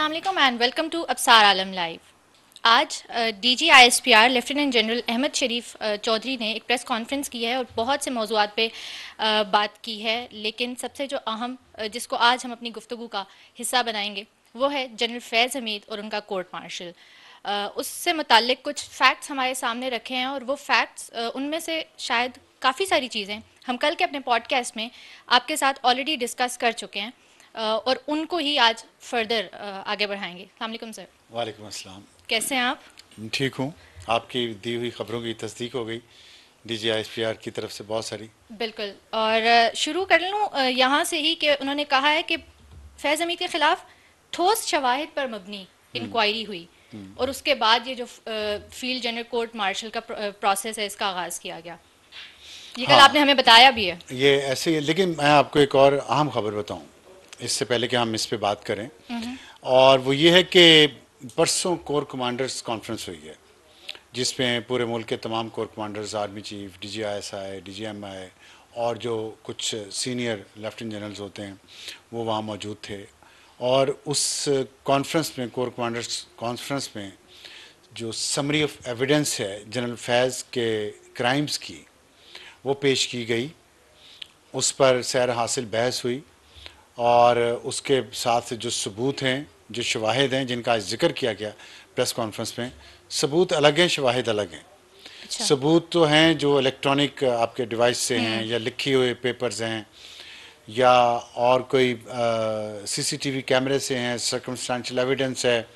अस्सलाम वालेकुम and welcome to Absar Alam live. आज DG ISPR lieutenant general Ahmad Sharif Chaudhry ने एक प्रेस कॉन्फ्रेंस की है और बहुत से मौज़ूआत पे बात की है, लेकिन सबसे जो अहम जिसको आज हम अपनी गुफ्तगू का हिस्सा बनाएंगे वो है जनरल फैज़ हमीद और उनका कोर्ट मार्शल। उससे मुताल्लिक कुछ फैक्ट्स हमारे सामने रखे हैं और वो फैक्ट्स उनमें से शायद काफ़ी सारी चीज़ें हम कल के अपने पॉडकास्ट में आपके साथ ऑलरेडी डिस्कस कर चुके हैं और उनको ही आज फर्दर आगे बढ़ाएंगे। अस्सलाम वालेकुम सर। वालेकुम अस्सलाम। कैसे हैं आप? ठीक हूँ। आपकी दी हुई खबरों की तस्दीक हो गई DGISPR की तरफ से बहुत सारी। बिल्कुल, और शुरू कर लूँ यहाँ से ही कि उन्होंने कहा है कि फैज़ हमीद के खिलाफ ठोस शवाहिद पर मबनी इंक्वायरी हुई और उसके बाद ये जो फील्ड जनरल कोर्ट मार्शल का प्रोसेस है इसका आगाज़ किया गया। ये कल आपने हमें बताया भी है। ये ऐसे ही, लेकिन मैं आपको एक और अहम खबर बताऊं इससे पहले कि हम इस पे बात करें, और वो ये है कि परसों कोर कमांडर्स कॉन्फ्रेंस हुई है जिसमें पूरे मुल्क के तमाम core commanders, army chief, DGISI, DGMI और जो कुछ सीनियर लेफ्टिनेंट जनरल्स होते हैं वो वहाँ मौजूद थे। और उस कॉन्फ्रेंस में, कोर कमांडर्स कॉन्फ्रेंस में, जो समरी ऑफ एविडेंस है जनरल फैज़ के क्राइम्स की वो पेश की गई। उस पर सैर हासिल बहस हुई और उसके साथ जो सबूत हैं, जो शवाहिद हैं जिनका जिक्र किया गया प्रेस कॉन्फ्रेंस में, सबूत अलग हैं, शवाहिद अलग हैं। अच्छा। सबूत तो हैं जो इलेक्ट्रॉनिक आपके डिवाइस से हैं या लिखे हुए पेपर्स हैं या और कोई CCTV कैमरे से हैं, सर्कमस्टेंशियल एविडेंस है,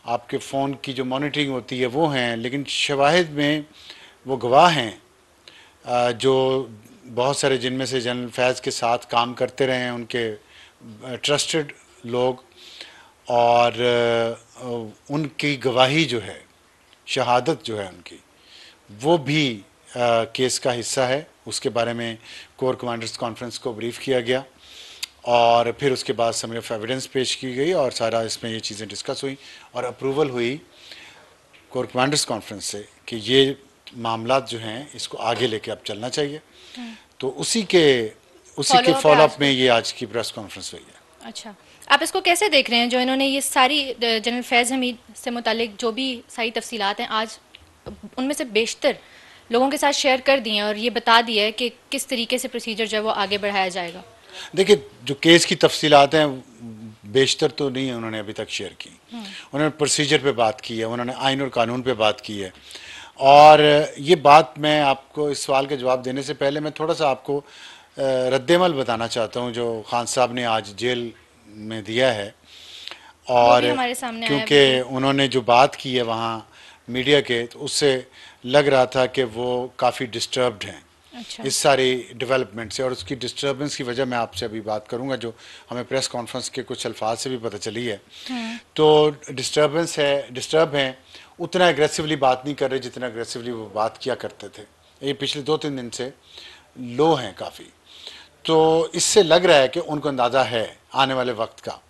आपके फ़ोन की जो मॉनिटरिंग होती है वो हैं। लेकिन शवाहिद में वो गवाह हैं जो बहुत सारे, जिनमें से जनरल फैज़ के साथ काम करते रहे हैं, उनके ट्रस्टेड लोग, और उनकी गवाही जो है, शहादत जो है उनकी, वो भी केस का हिस्सा है। उसके बारे में कोर कमांडर्स कॉन्फ्रेंस को ब्रीफ किया गया और फिर उसके बाद समरी ऑफ एविडेंस पेश की गई और सारा इसमें ये चीज़ें डिस्कस हुई और अप्रूवल हुई कोर कमांडर्स कॉन्फ्रेंस से कि ये मामलात जो हैं इसको आगे लेके अब चलना चाहिए। तो उसी के फॉलोअप में ये आज की प्रेस कॉन्फ्रेंस हुई है। अच्छा, आप इसको कैसे देख रहे हैं जो इन्होंने ये सारी जनरल फैज़ हमीद से मुतालिक जो भी सारी तफसीलात हैं आज उनमें से बेशतर लोगों के साथ शेयर कर दिए हैं और ये बता दिया है कि किस तरीके से प्रोसीजर जो है वो आगे बढ़ाया जाएगा? देखिए, जो केस की तफसीलात हैं बेशतर तो नहीं है उन्होंने अभी तक शेयर की। उन्होंने प्रोसीजर पे बात की है, उन्होंने आइन और कानून पे बात की है। और ये बात, मैं आपको इस सवाल का जवाब देने से पहले मैं थोड़ा सा आपको रद्देमल बताना चाहता हूँ जो खान साहब ने आज जेल में दिया है। और क्योंकि उन्होंने जो बात की है वहाँ मीडिया के, तो उससे लग रहा था कि वो काफ़ी डिस्टर्ब्ड हैं। अच्छा। इस सारी डेवलपमेंट से, और उसकी डिस्टर्बेंस की वजह मैं आपसे अभी बात करूंगा जो हमें प्रेस कॉन्फ्रेंस के कुछ अल्फाज से भी पता चली है। तो डिस्टर्बेंस है, डिस्टर्ब हैं, उतना एग्रेसिवली बात नहीं कर रहे जितना एग्रेसिवली वो बात किया करते थे। ये पिछले 2-3 दिन से लो हैं काफ़ी। तो इससे लग रहा है कि उनको अंदाज़ा है आने वाले वक्त का।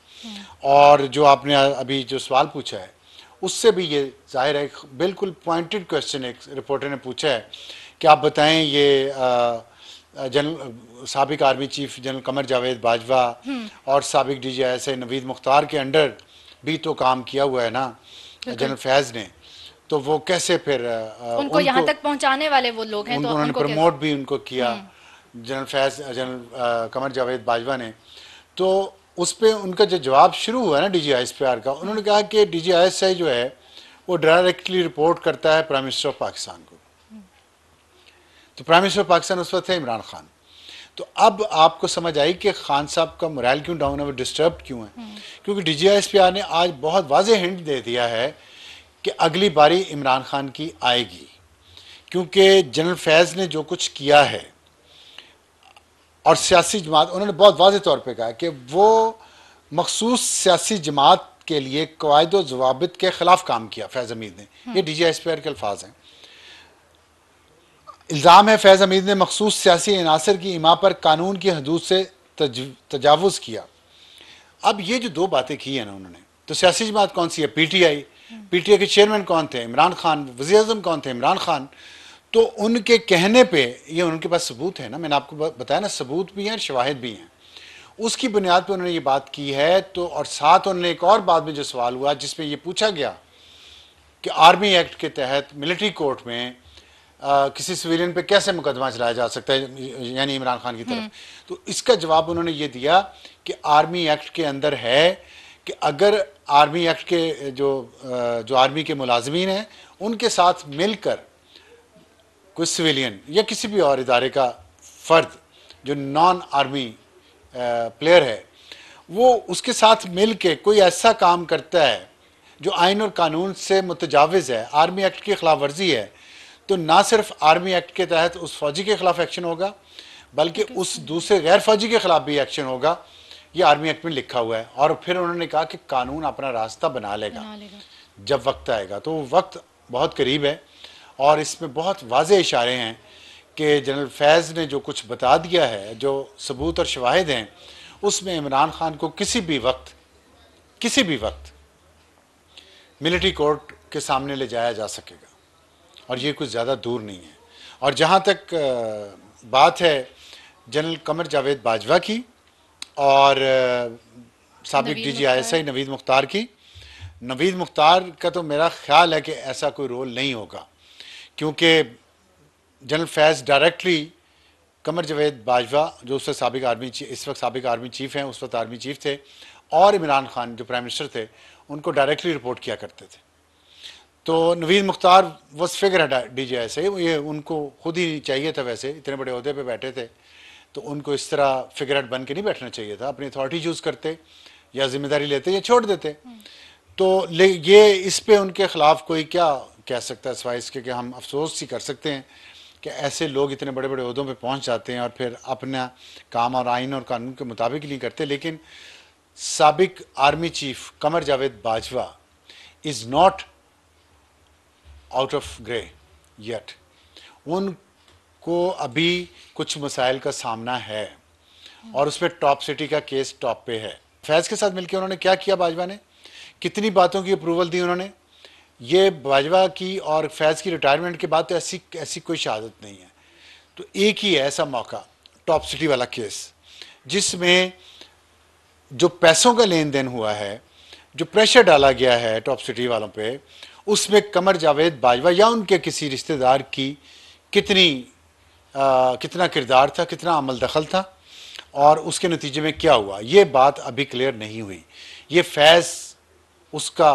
और जो आपने अभी जो सवाल पूछा है उससे भी ये जाहिर है, बिल्कुल पॉइंटेड क्वेश्चन एक रिपोर्टर ने पूछा है कि आप बताएं ये जनरल साबिक army chief general Qamar Javed Bajwa और साबिक DGISI नवीद मुख्तार के अंडर भी तो काम किया हुआ है ना जनरल फैज़ ने, तो वो कैसे फिर उनको यहाँ तक पहुँचाने वाले वो लोग हैं, तो उन्होंने प्रमोट भी उनको किया जनरल कमर जावेद बाजवा ने। तो उस पर उनका जो जवाब शुरू हुआ ना DGISPR का, उन्होंने कहा कि DGISI जो है वो डायरेक्टली रिपोर्ट करता है प्राइम मिनिस्टर ऑफ पाकिस्तान को। तो प्राइम मिनिस्टर ऑफ पाकिस्तान उस वक्त है इमरान खान। तो अब आपको समझ आई कि खान साहब का मोरल क्यों डाउन है, वो डिस्टर्ब क्यों है। क्योंकि DGISPR ने आज बहुत वाज़ेह हिंट दे दिया है कि अगली बारी इमरान खान की आएगी, क्योंकि जनरल फैज़ ने जो कुछ किया है और सियासी जमात, उन्होंने बहुत वाज़ेह तौर पे कहा कि वो मखसूस सियासी जमात के लिए कवायद व ज़वाबित के ख़िलाफ़ काम किया फैज़ हमीद ने। ये DGISPR के अल्फाज हैं। इल्ज़ाम है फैज़ हमीद ने मखसूस सियासी अनासर की इमा पर कानून की हदूद से तजावुज़ किया। अब ये जो दो बातें की हैं ना उन्होंने, तो सियासी जमात कौन सी है? PTI के चेयरमैन कौन थे? इमरान खान। वज़ीर आज़म कौन थे? इमरान खान। तो उनके कहने पे, ये उनके पास सबूत है ना, मैंने आपको बताया ना, सबूत भी हैं, शवाहिद भी हैं। उसकी बुनियाद पर उन्होंने ये बात की है। तो और साथ उन्होंने एक और बाद में जो सवाल हुआ जिसमें ये पूछा गया कि आर्मी एक्ट के तहत मिलिट्री कोर्ट में किसी सिविलियन पे कैसे मुकदमा चलाया जा सकता है, यानी इमरान खान की तरफ। तो इसका जवाब उन्होंने ये दिया कि आर्मी एक्ट के अंदर है कि अगर आर्मी एक्ट के जो आर्मी के मुलाजमीन हैं उनके साथ मिलकर कोई सिविलियन या किसी भी और इदारे का फ़र्द जो नॉन आर्मी प्लेयर है, वो उसके साथ मिल के कोई ऐसा काम करता है जो आइन और कानून से मुतजाविज़ है, आर्मी एक्ट की खिलाफ वर्जी है, तो ना सिर्फ आर्मी एक्ट के तहत उस फौजी के खिलाफ एक्शन होगा बल्कि उस दूसरे गैर फौजी के खिलाफ भी एक्शन होगा। ये आर्मी एक्ट में लिखा हुआ है। और फिर उन्होंने कहा कि कानून अपना रास्ता बना लेगा जब वक्त आएगा। तो वक्त बहुत करीब है और इसमें बहुत वाज़ेह इशारे हैं कि जनरल फैज़ ने जो कुछ बता दिया है, जो सबूत और शवाहिद हैं, उसमें इमरान खान को किसी भी वक्त मिलिट्री कोर्ट के सामने ले जाया जा सकेगा और ये कुछ ज़्यादा दूर नहीं है। और जहाँ तक बात है जनरल कमर जावेद बाजवा की और साबिक DGISI नवीद मुख्तार की, नवीद मुख्तार का तो मेरा ख्याल है कि ऐसा कोई रोल नहीं होगा, क्योंकि जनरल फैज़ डायरेक्टली कमर जावेद बाजवा जो उस वक्त साबिक आर्मी इस वक्त साबिक आर्मी चीफ़ हैं, उस वक्त आर्मी चीफ़ थे, और इमरान खान जो प्राइम मिनिस्टर थे, उनको डायरेक्टली रिपोर्ट किया करते थे। तो नवीद मुख्तार वॉज फिगर है DGISI, ये उनको खुद ही चाहिए था, वैसे इतने बड़े ओहदे पे बैठे थे तो उनको इस तरह फिगर हेड बन के नहीं बैठना चाहिए था, अपनी अथॉरिटी यूज़ करते या जिम्मेदारी लेते या छोड़ देते। तो ये इस पे उनके ख़िलाफ़ कोई क्या कह सकता है सिवाय इसके कि हम अफसोस ही कर सकते हैं कि ऐसे लोग इतने बड़े बड़े ओहदों पे पहुंच जाते हैं और फिर अपना काम और आइन और कानून के मुताबिक नहीं करते। लेकिन साबिक army chief Qamar Javed Bajwa is not out of grey yet. उनको अभी कुछ मसाइल का सामना है और उसमें टॉप सिटी का केस टॉप पे है। फैज़ के साथ मिलकर उन्होंने क्या किया, बाजवा ने कितनी बातों की अप्रूवल दी उन्होंने। ये बाजवा की और फैज़ की रिटायरमेंट के बाद तो ऐसी कोई शहादत नहीं है। तो एक ही है ऐसा मौका, टॉप सिटी वाला केस, जिसमें जो पैसों का लेन देन हुआ है, जो प्रेशर डाला गया है टॉप सिटी वालों पे, उसमें कमर जावेद बाजवा या उनके किसी रिश्तेदार की कितना किरदार था, कितना अमल दखल था और उसके नतीजे में क्या हुआ, ये बात अभी क्लियर नहीं हुई। ये फैज़ उसका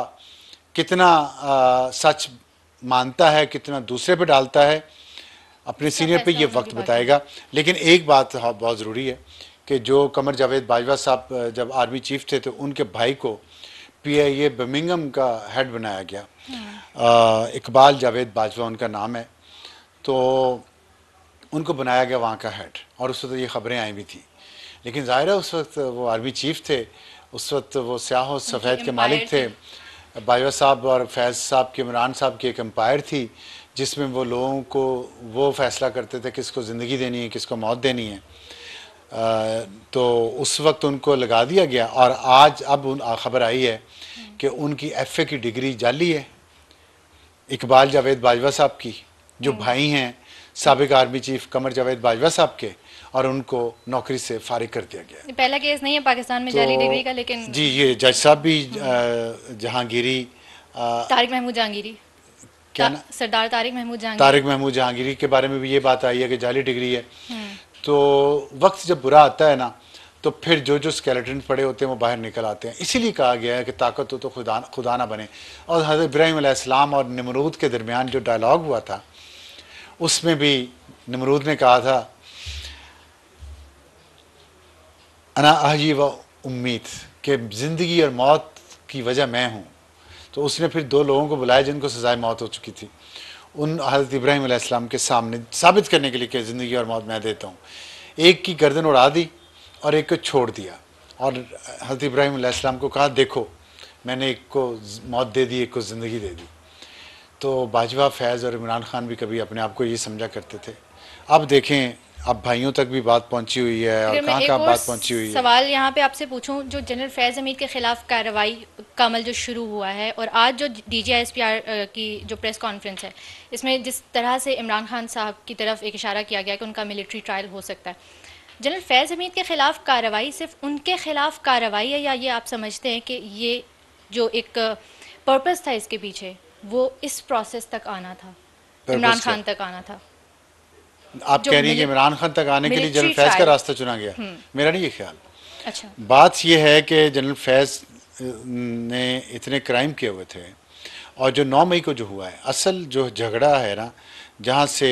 कितना सच मानता है, कितना दूसरे पे डालता है अपने सीनियर पे, ये वक्त बताएगा। लेकिन एक बात बहुत ज़रूरी है कि जो कमर जावेद बाजवा साहब जब आर्मी चीफ थे तो उनके भाई को PIA बर्मिंघम का हेड बनाया गया। इकबाल जावेद बाजवा उनका नाम है, तो उनको बनाया गया वहाँ का हेड और उस वक्त ये ख़बरें आई भी थी। लेकिन ज़ाहिर है उस वक्त वो आर्मी चीफ थे, उस वक्त वो स्याह और सफ़ेद के मालिक थे। बाजवा साहब और फैज़ साहब की, इमरान साहब की एक एम्पायर थी जिसमें वो लोगों को वो फैसला करते थे किसको ज़िंदगी देनी है, किसको मौत देनी है। तो उस वक्त उनको लगा दिया गया और आज अब ख़बर आई है कि उनकी FA की डिग्री जाली है, इकबाल जावेद बाजवा साहब की, जो भाई हैं साबिक आर्मी चीफ कमर जावेद बाजवा साहब के, और उनको नौकरी से फारिग कर दिया गया। पहला केस नहीं है पाकिस्तान में जाली डिग्री का, लेकिन जी ये जज साहब भी जहांगीरी, तारिक महमूद जहांगीरी, क्या ना, सरदार तारिक महमूद जहांगीरी के बारे में भी ये बात आई है कि जाली डिग्री है। तो वक्त जब बुरा आता है ना तो फिर जो स्केलेटन पड़े होते हैं वो बाहर निकल आते हैं। इसीलिए कहा गया है कि ताकत हो तो खुदा ना बने। और हज़रत इब्राहीम अलैहिस्सलाम और नमरूद के दरमियान जो डायलॉग हुआ था उसमें भी नमरूद ने कहा था अना अहयी व उम्मीद, कि ज़िंदगी और मौत की वजह मैं हूँ। तो उसने फिर दो लोगों को बुलाया जिनको सज़ाए मौत हो चुकी थी, उन हज़रत इब्राहीम अलैहिस्सलाम के सामने साबित करने के लिए कि ज़िंदगी और मौत मैं देता हूँ। एक की गर्दन उड़ा दी और एक को छोड़ दिया और हज़रत इब्राहीम अलैहिस्सलाम को कहा देखो मैंने एक को मौत दे दी, एक को ज़िंदगी दे दी। तो बाजवा, फैज़ और इमरान खान भी कभी अपने आप को ये समझा करते थे। अब देखें अब भाइयों तक भी बात पहुंची हुई है और कहाँ बात पहुंची हुई है। सवाल यहाँ पे आपसे पूछूं, जो जनरल फैज़ हमीद के खिलाफ कार्रवाई का अमल जो शुरू हुआ है और आज जो DGISPR की जो प्रेस कॉन्फ्रेंस है, इसमें जिस तरह से इमरान खान साहब की तरफ एक इशारा किया गया कि उनका मिलिट्री ट्रायल हो सकता है, जनरल फैज़ हमीद के खिलाफ कार्रवाई सिर्फ उनके खिलाफ कार्रवाई है, या ये आप समझते हैं कि ये जो एक पर्पस था इसके पीछे वो इस प्रोसेस तक आना था, इमरान पर्पस क्या? खान तक आना था? आप जो कह रही हैं कि इमरान खान तक आने के लिए जनरल मिलिट्री फैज़ का ट्रायल। रास्ता चुना गया? मेरा नहीं ये ख्याल। अच्छा। बात ये है कि जनरल फैज़ ने इतने क्राइम किए हुए थे, और जो 9 मई को जो हुआ है, असल जो झगड़ा है ना, जहाँ से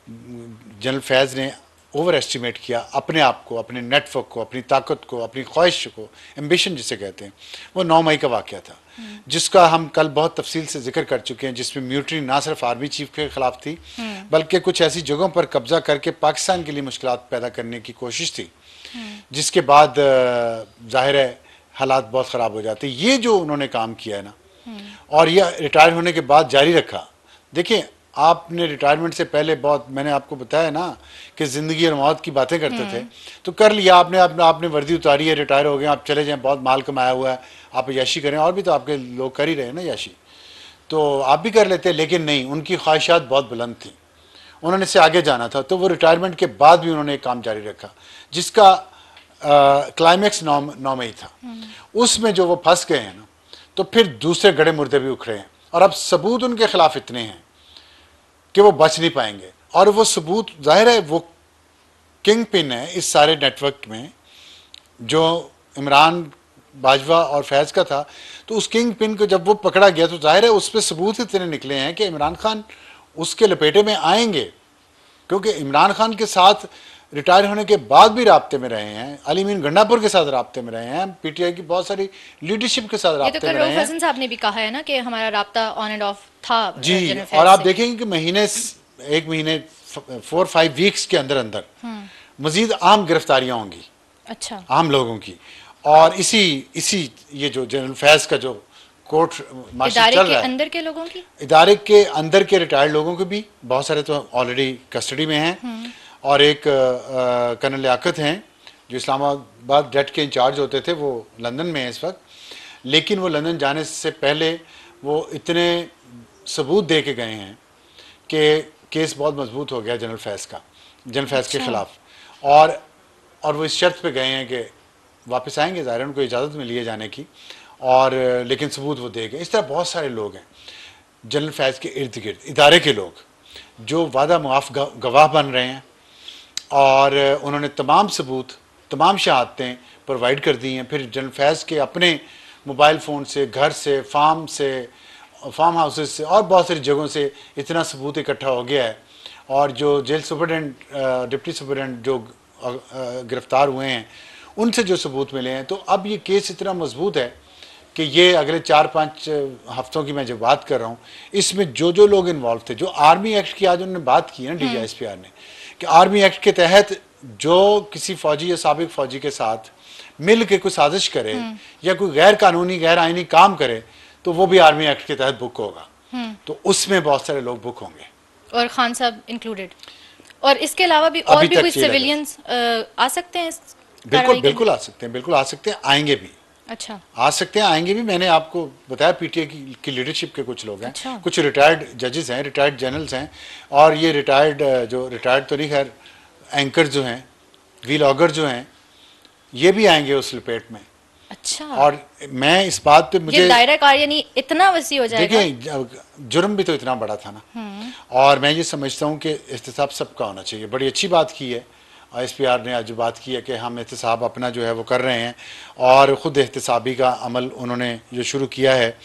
जनरल फैज़ ने ओवर एस्टिमेट किया अपने आप को, अपने नेटवर्क को, अपनी ताकत को, अपनी ख्वाहिश को, एम्बिशन जिसे कहते हैं, वो 9 मई का वाक़या था, जिसका हम कल बहुत तफसील से जिक्र कर चुके हैं, जिसमें म्यूटनी ना सिर्फ आर्मी चीफ के खिलाफ थी, बल्कि कुछ ऐसी जगहों पर कब्जा करके पाकिस्तान के लिए मुश्किलात पैदा करने की कोशिश थी, जिसके बाद जाहिर है हालात बहुत ख़राब हो जाते। ये जो उन्होंने काम किया है ना, और यह रिटायर होने के बाद जारी रखा। देखिए, आपने रिटायरमेंट से पहले बहुत, मैंने आपको बताया ना कि ज़िंदगी और मौत की बातें करते थे, तो कर लिया आपने, आपने वर्दी उतारी है, रिटायर हो गए, आप चले जाएं, बहुत माल कमाया हुआ है, आप याशी करें, और भी तो आपके लोग कर ही रहे हैं ना याशी, तो आप भी कर लेते, लेकिन नहीं, उनकी ख्वाहिशात बहुत बुलंद थी, उन्होंने इससे आगे जाना था, तो वो रिटायरमेंट के बाद भी उन्होंने एक काम जारी रखा, जिसका क्लाइमैक्स 9 मई था। उसमें जो वो फंस गए हैं ना, तो फिर दूसरे गड़े मुर्दे भी उखड़े हैं, और अब सबूत उनके खिलाफ इतने हैं कि वो बच नहीं पाएंगे। और वो सबूत जाहिर है वो किंग पिन है इस सारे नेटवर्क में, जो इमरान, बाजवा और फैज़ का था, तो उस किंग पिन को जब वो पकड़ा गया तो जाहिर है उस पर सबूत इतने निकले हैं कि इमरान खान उसके लपेटे में आएंगे, क्योंकि इमरान खान के साथ रिटायर होने के बाद भी राब्ते में रहे हैं, अली मीन गंडापुर के साथ राब्ते में रहे हैं, पीटीआई की बहुत सारी लीडरशिप के साथ ये तो राब्ते कल में रहे रऊफ हैं। हसन साहब ने भी कहा है ना कि हमारा राब्ता ऑन एंड ऑफ था जी, जनरल और फैज़ आप से। देखेंगे कि एक महीने 4-5 वीक्स के अंदर अंदर मजीद आम गिरफ्तारियां होंगी, अच्छा। आम लोगों की, और इसी इसी ये जो जनरल फैज़ का जो कोर्ट मार्शल इदारे चल के रहा है, अंदर के लोगों की? इदारे के अंदर के रिटायर्ड लोगों के भी बहुत सारे तो ऑलरेडी कस्टडी में हैं, और एक कर्नल लियाकत हैं जो इस्लामाबाद डेट के इंचार्ज होते थे, वो लंदन में हैं इस वक्त, लेकिन वो लंदन जाने से पहले वो इतने सबूत दे के गए हैं कि केस बहुत मजबूत हो गया जनरल फैज़ का, जनरल फैज़ के अच्छा। ख़िलाफ़, और वो इस शर्त पे गए हैं कि वापस आएंगे, ज़ाहिर है उनको इजाज़त मिली है जाने की, और लेकिन सबूत वो दे गए। इस तरह बहुत सारे लोग हैं जनरल फैज़ के इर्द गिर्द, इदारे के लोग, जो वादा मुआफ़ गवाह बन रहे हैं, और उन्होंने तमाम सबूत, तमाम शहादतें प्रोवाइड कर दी हैं। फिर जनरल फैज़ के अपने मोबाइल फ़ोन से, घर से, फार्म हाउसेस से, और बहुत सारी जगहों से इतना सबूत इकट्ठा हो गया है, और जो जेल सुपरटेंडेंट, डिप्टी सुपरटेंडेंट जो गिरफ्तार हुए हैं, उनसे जो सबूत मिले हैं, तो अब ये केस इतना मजबूत है कि ये अगले 4-5 हफ्तों की मैं जो बात कर रहा हूँ, इसमें जो जो लोग इन्वॉल्व थे, जो आर्मी एक्ट की आज उन्होंने बात की है ना DGISPR ने, कि आर्मी एक्ट के तहत जो किसी फौजी या साबिक फौजी के साथ मिल के कोई साजिश करे या कोई गैर कानूनी, गैर आईनी काम करे, तो वो भी आर्मी एक्ट के तहत बुक होगा, तो उसमें बहुत सारे लोग बुक होंगे, और खान साहब इंक्लूडेड। और इसके अलावा भी और अभी भी तक कुछ ये लगा। सिविलियंस आ सकते हैं इस बिल्कुल कार्रवाई के बिल्कुल आ सकते हैं, बिल्कुल आ सकते हैं, आएंगे भी, अच्छा। आ सकते हैं, आएंगे भी। मैंने आपको बताया पीटीआई की लीडरशिप के कुछ लोग हैं, अच्छा। कुछ रिटायर्ड जजेस हैं, रिटायर्ड जनरल्स हैं, और ये रिटायर्ड तो नहीं, खैर एंकर जो हैं, व्लॉगर जो हैं, ये भी आएंगे उस लपेट में। अच्छा। और मैं इस बात पे, ये मुझे दायरा कार यानी इतना वसी हो जाएगा। देखिए, जुर्म भी तो इतना बड़ा था ना, और मैं ये समझता हूँ कि एहतसाब सबका होना चाहिए। बड़ी अच्छी बात की है ISPR ने आज जो बात की है कि हम एहतसाब अपना जो है वो कर रहे हैं, और ख़ुद एहतसाबी का अमल उन्होंने जो शुरू किया है,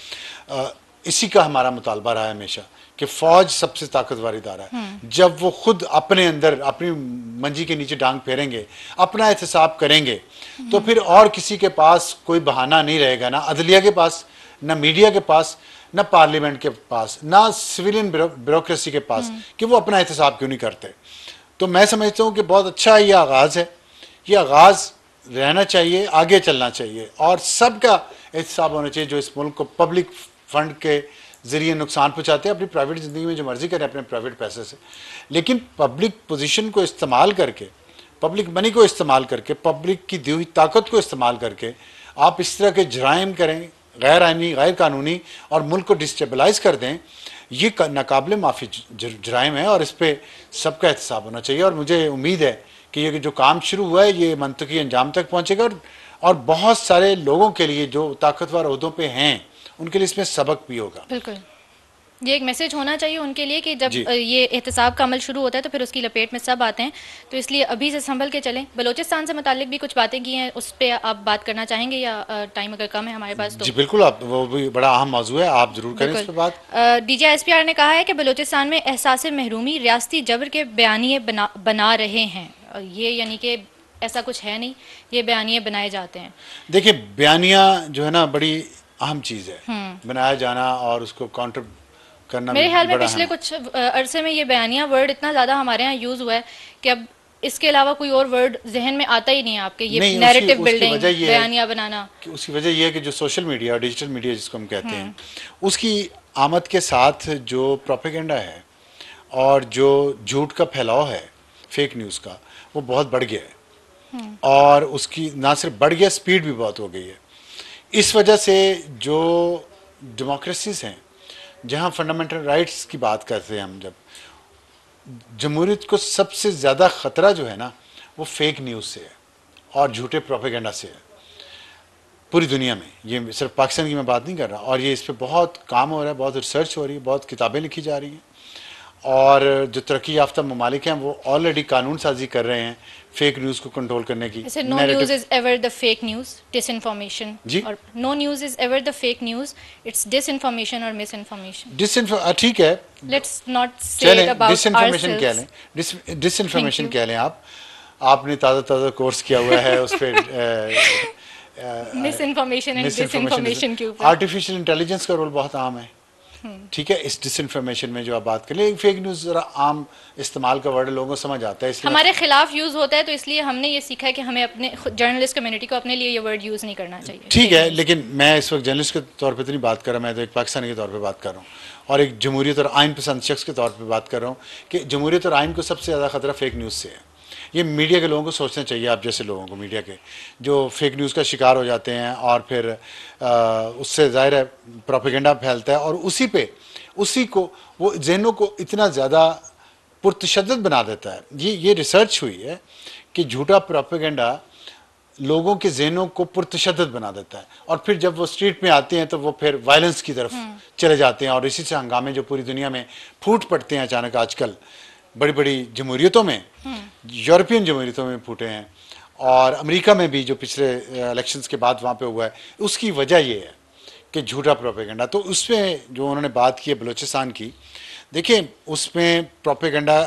इसी का हमारा मुतालबा रहा है हमेशा कि फ़ौज सबसे ताकतवर इदारा है। जब वो खुद अपने अंदर अपनी मंजी के नीचे डांग फेरेंगे, अपना एहतसाब करेंगे, तो फिर और किसी के पास कोई बहाना नहीं रहेगा, ना अदलिया के पास, ना मीडिया के पास, ना पार्लियामेंट के पास, ना सिविलियन ब्यूरोक्रेसी के पास, कि वो अपना एहतसाब क्यों नहीं करते। तो मैं समझता हूँ कि बहुत अच्छा ये आगाज़ है, ये आगाज़ रहना चाहिए, आगे चलना चाहिए, और सबका एहतसाब होना चाहिए जो इस मुल्क को पब्लिक फ़ंड के ज़रिए नुकसान पहुँचाते हैं, अपनी प्राइवेट ज़िंदगी में जो मर्ज़ी करें अपने प्राइवेट पैसे से, लेकिन पब्लिक पोजीशन को इस्तेमाल करके, पब्लिक मनी को इस्तेमाल करके, पब्लिक की दी हुई ताकत को इस्तेमाल करके आप इस तरह के जराइम करें, गैर आइनी, गैर कानूनी, और मुल्क को डिस्टेबलाइज़ कर दें, ये नाकाबिले माफ़ी जराइम है, और इस पर सबका एहतसाब होना चाहिए। और मुझे उम्मीद है कि ये जो काम शुरू हुआ है ये मंतकी अंजाम तक पहुंचेगा, और बहुत सारे लोगों के लिए जो ताकतवर ओहदों पे हैं उनके लिए इसमें सबक भी होगा। बिल्कुल, ये एक मैसेज होना चाहिए उनके लिए कि जब जी ये एहतसाब का अमल शुरू होता है तो फिर उसकी लपेट में सब आते हैं, तो इसलिए अभी से संभल के चलें। बलूचिस्तान से मुतालिक भी कुछ बातें की हैं, उस पर आप बात करना चाहेंगे या टाइम अगर कम है हमारे पास तो? जी बिल्कुल, आप वो भी बड़ा अहम मौजू है, आप ज़रूर करें इस बिल्कुल। पर बात। DGISPR ने कहा है कि बलूचिस्तान में एहसास महरूमी रियासती जबर के बयानिए बना रहे हैं। ये यानी कि ऐसा कुछ है नहीं, ये बयानिए बनाए जाते हैं। देखिए, बयानिया जो है ना बड़ी अहम चीज़ है, बनाया जाना और उसको काउंटर करना भी मेरे ख्याल में बड़ा अहम पिछले है। कुछ अरसे में ये बयानिया वर्ड इतना ज़्यादा हमारे यहाँ यूज़ हुआ है कि अब इसके अलावा कोई और वर्ड जहन में आता ही नहीं है आपके। ये नहीं, उसकी नैरेटिव उसकी बिल्डिंग, वजह ये है बयानिया बनाना। कि उसकी वजह यह है कि जो सोशल मीडिया और डिजिटल मीडिया जिसको हम कहते हैं, उसकी आमद के साथ जो प्रोपेगेंडा है और जो झूठ का फैलाव है, फेक न्यूज़ का, वो बहुत बढ़ गया है। और उसकी ना सिर्फ बढ़ गया, स्पीड भी बहुत हो गई है। इस वजह से जो डेमोक्रेसीज हैं, जहाँ फंडामेंटल राइट्स की बात करते हैं हम, जब जमहूरियत को सबसे ज़्यादा ख़तरा जो है ना वो फेक न्यूज़ से है और झूठे प्रोपेगेंडा से है पूरी दुनिया में। ये सिर्फ पाकिस्तान की मैं बात नहीं कर रहा, और ये इस पर बहुत काम हो रहा है, बहुत रिसर्च हो रही है, बहुत किताबें लिखी जा रही हैं, और जो तरक्की याफ्ता ममालिक हैं वो ऑलरेडी कानून साजी कर रहे हैं फेक न्यूज़ को कंट्रोल करने की। जैसे no news is ever the fake news, disinformation. जी, और no news is ever the fake news, it's disinformation और मिसइंफॉर्मेशन। ठीक है, लेट्स नॉट से इट चलें, अबाउट डिसइंफॉर्मेशन कह आवरसेल्व्स। लें, डिसइंफॉर्मेशन you. कह लें। आपने ताज़ा ताज़ा कोर्स किया हुआ है उस पर, मिसइंफॉर्मेशन एंड मिस डिसइंफॉर्मेशन के ऊपर। आर्टिफिशियल इंटेलिजेंस का रोल बहुत आम है। ठीक है, इस डिसइंफॉर्मेशन में जो आप बात कर ले, फेक न्यूज़ ज़रा आम इस्तेमाल का वर्ड है, लोगों को समझ आता है, इसलिए हमारे खिलाफ यूज़ होता है, तो इसलिए हमने ये सीखा है कि हमें अपने जर्नलिस्ट कम्युनिटी को अपने लिए ये वर्ड यूज़ नहीं करना चाहिए। ठीक है। लेकिन मैं इस वक्त जर्नलिस्ट के तौर पे तो नहीं बात कर रहा, मैं तो एक पाकिस्तानी के तौर पे बात कर रहा हूँ और एक जमहूरियत और आइन पसंद शख्स के तौर पे बात कर रहा हूँ कि जमहूरियत और आइन को सबसे ज़्यादा ख़तरा फेक न्यूज़ से है। ये मीडिया के लोगों को सोचना चाहिए, आप जैसे लोगों को, मीडिया के जो फेक न्यूज़ का शिकार हो जाते हैं और फिर उससे ज़ाहिर है प्रोपेगेंडा फैलता है, और उसी को वो जहनों को इतना ज़्यादा पुरतशद्दद बना देता है। ये रिसर्च हुई है कि झूठा प्रोपेगेंडा लोगों के जहनों को पुरतशद्दद बना देता है, और फिर जब वो स्ट्रीट में आते हैं तो वो फिर वायलेंस की तरफ चले जाते हैं, और इसी से हंगामे जो पूरी दुनिया में फूट पड़ते हैं अचानक आजकल, बड़ी बड़ी जमहूरियतों में, यूरोपियन जमहूरियतों में फूटे हैं, और अमेरिका में भी जो पिछले इलेक्शंस के बाद वहाँ पे हुआ है, उसकी वजह ये है कि झूठा प्रोपेगेंडा। तो उसमें जो उन्होंने बात की है बलूचिस्तान की, देखिए उसमें प्रोपेगेंडा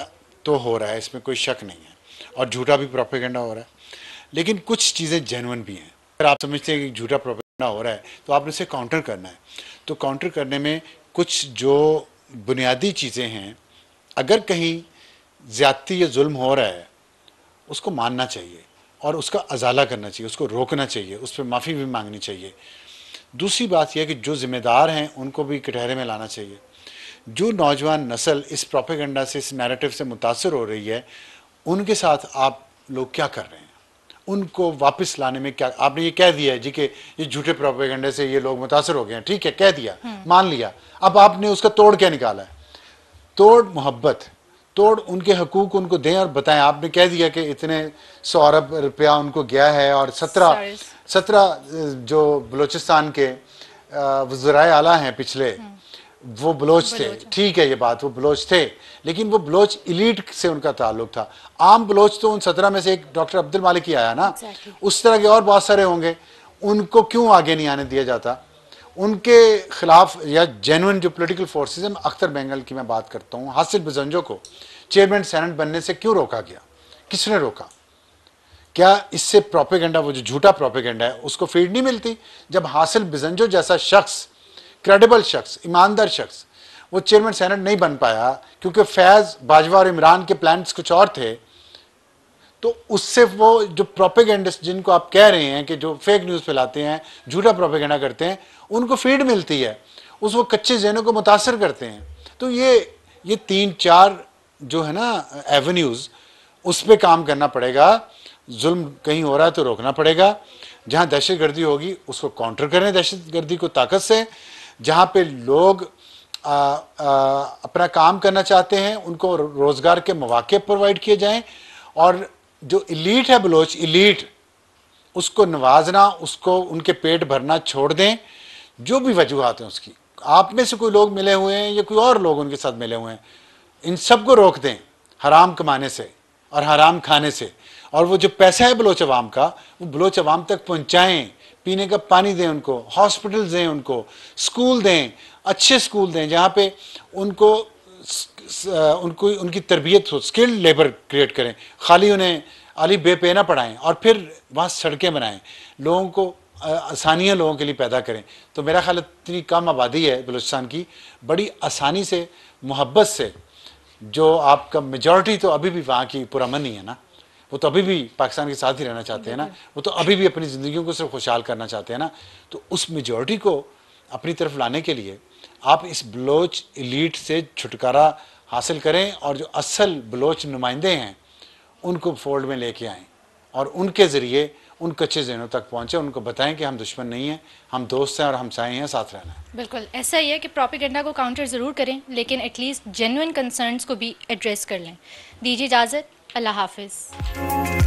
तो हो रहा है, इसमें कोई शक नहीं है, और झूठा भी प्रोपेगेंडा हो रहा है, लेकिन कुछ चीज़ें जेन्युइन भी हैं। अगर आप समझते हैं कि झूठा प्रोपेगेंडा हो रहा है तो आपने इसे काउंटर करना है, तो काउंटर करने में कुछ जो बुनियादी चीज़ें हैं, अगर कहीं ज़्यादती या जुल्म हो रहा है उसको मानना चाहिए और उसका अजाला करना चाहिए, उसको रोकना चाहिए, उस पर माफ़ी भी मांगनी चाहिए। दूसरी बात यह है कि जो ज़िम्मेदार हैं उनको भी कटहरे में लाना चाहिए। जो नौजवान नस्ल इस प्रोपेगेंडा से, इस नैरेटिव से मुतासर हो रही है, उनके साथ आप लोग क्या कर रहे हैं, उनको वापस लाने में क्या? आपने ये कह दिया है जी कि ये झूठे प्रोपेगेंडे से ये लोग मुतासर हो गए हैं, ठीक है, कह दिया, मान लिया, अब आपने उसका तोड़ क्या निकाला है? तोड़ मोहब्बत, तोड़ उनके हकूक उनको दें और बताएं। आपने कह दिया कि इतने 100 अरब रुपया उनको गया है, और 17 जो बलूचिस्तान के वज़राए आला हैं पिछले, वो बलोच थे, ठीक है, ये बात, वो बलोच थे, लेकिन वो बलोच इलीट से उनका ताल्लुक था। आम बलोच तो उन 17 में से एक डॉक्टर अब्दुल मालिक ही आया ना, उस तरह के और बहुत सारे होंगे, उनको क्यों आगे नहीं आने दिया जाता? उनके खिलाफ या जेन्युइन जो पॉलिटिकल फोर्सेस हैं, अख्तर बेंगल की मैं बात करता हूँ, हासिल बिजंजो को चेयरमैन सेनेट बनने से क्यों रोका गया? किसने रोका? क्या इससे प्रोपेगेंडा, वो जो झूठा प्रोपेगेंडा है, उसको फीड नहीं मिलती? जब हासिल बिजंजो जैसा शख्स, क्रेडिबल शख्स, ईमानदार शख्स, वो चेयरमैन सेनेट नहीं बन पाया क्योंकि फैज़ बाजवा और इमरान के प्लान्स कुछ और थे, तो उससे वो जो प्रोपेगेंडिस्ट जिनको आप कह रहे हैं कि जो फेक न्यूज़ फैलाते हैं, झूठा प्रोपेगेंडा करते हैं, उनको फीड मिलती है, उस वो कच्चे जहनों को मुतासर करते हैं। तो ये 3-4 जो है ना एवेन्यूज़, उस पर काम करना पड़ेगा। जुल्म कहीं हो रहा है तो रोकना पड़ेगा, जहाँ दहशतगर्दी होगी उसको काउंटर करें दहशतगर्दी को ताकत से, जहाँ पे लोग अपना काम करना चाहते हैं उनको रोज़गार के मौके प्रोवाइड किए जाएं, और जो इलीट है बलोच, इलीट, उसको नवाजना, उसको उनके पेट भरना छोड़ दें, जो भी वजूहत हैं उसकी। आप में से कोई लोग मिले हुए हैं या कोई और लोग उनके साथ मिले हुए हैं, इन सब को रोक दें हराम कमाने से और हराम खाने से। और वो जो पैसा है बलोच अवाम का, वो बलोच अवाम तक पहुँचाएँ, पीने का पानी दें उनको, हॉस्पिटल दें उनको, स्कूल दें, अच्छे स्कूल दें जहाँ पे उनको उनको उनकी तरबियत हो, स्किल्ड लेबर क्रिएट करें, खाली उन्हें अली बे पे ना पढ़ाएं, और फिर वहाँ सड़कें बनाएं, लोगों को आसानियाँ लोगों के लिए पैदा करें। तो मेरा ख्याल इतनी कम आबादी है बलूचिस्तान की, बड़ी आसानी से, मोहब्बत से, जो आपका मेजॉरिटी तो अभी भी वहाँ की पुरअमन ही है ना, वो तो अभी भी पाकिस्तान के साथ ही रहना चाहते हैं ना, वो तो अभी भी अपनी ज़िंदगियों को सिर्फ खुशहाल करना चाहते हैं ना। तो उस मेजॉरिटी को अपनी तरफ लाने के लिए आप इस बलोच इलीट से छुटकारा हासिल करें, और जो असल बलोच नुमाइंदे हैं उनको फोल्ड में लेके आएँ, और उनके ज़रिए उन कच्चे ज़हनों तक पहुँचे, उनको बताएं कि हम दुश्मन नहीं हैं, हम दोस्त हैं और हमसाए हैं, साथ रहना है। बिल्कुल ऐसा ही है कि प्रोपेगेंडा को काउंटर ज़रूर करें, लेकिन एटलीस्ट जेन्युइन कंसर्न्स को भी एड्रेस कर लें। दीजिए इजाज़त, अल्लाह हाफिज़।